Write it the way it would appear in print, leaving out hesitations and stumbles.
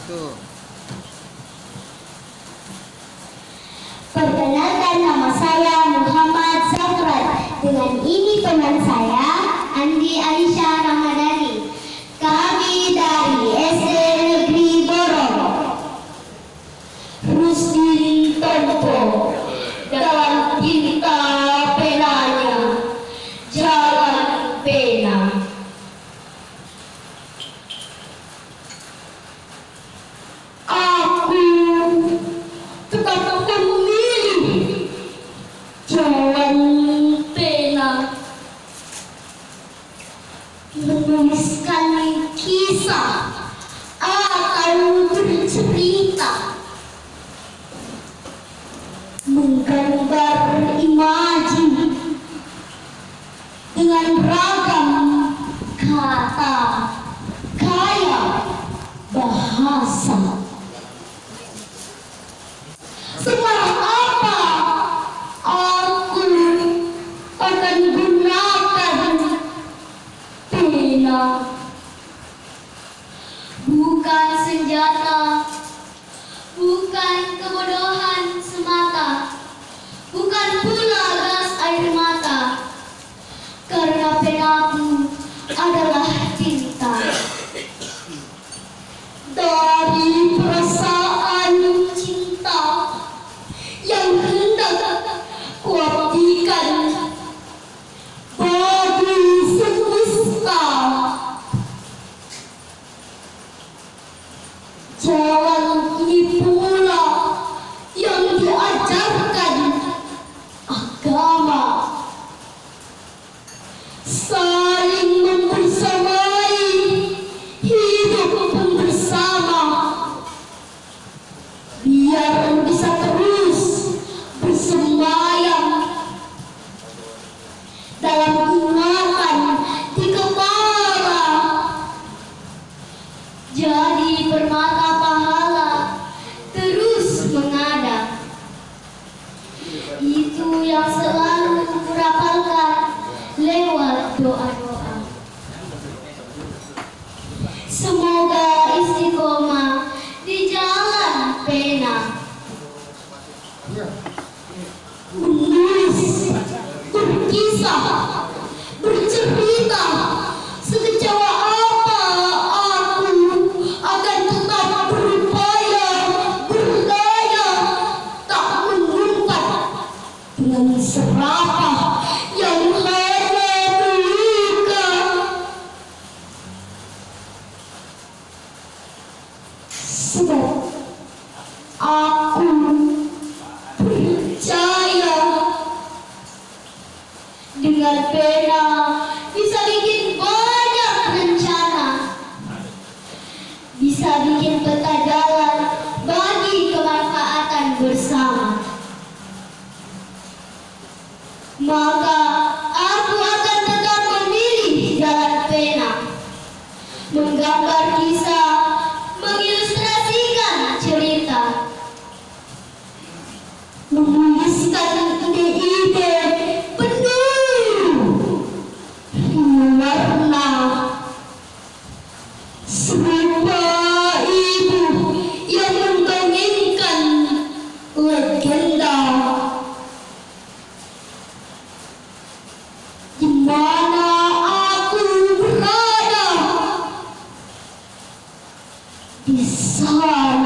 Satu. Perkenalkan, nama saya Muhammad Zafran. Dengan ini teman saya Andi Aisyah Ramadhani. Kami dari SD Negeri Borong. Rusdin Tompo dalam tinta penanya, jalan pena. Aku tetap memilih jalan pena, menuliskan kisah atau bercerita, menggambar imaji dengan ragam kata, kaya bahasa. Sekarang apa aku akan gunakan pena? Bukan senjata, bukan kebodohan semata, bukan pula gas air mata, karena penaku adalah cinta. Dari perasaan cinta yang hendak kuabdikan bagi semesta, jalan ini pula yang diajarkan agama, saling membersamai, hidup pun bersama, biar bisa terus bersemayam dalam ingatan di kepala, jadi permata pahala terus mengada. Itu yang selalu kurapalkan lewat doa-doa. Semoga istiqomah di jalan pena, menulis, berkisah, bercerita, sekecewa apa aku akan tetap berupaya, berdaya, tak mengumpat dengan serapah yang hanya meluka. Sebab aku percaya dengan pena bisa bikin banyak rencana, bisa bikin peta jalan bagi kemanfaatan bersama. Maka aku akan tetap memilih jalan pena, menggambar kisah, mengilustrasikan cerita, menuliskan ide-ide penuh warna, serupa ibu yang mendongengkan legenda, di mana aku berada, di sana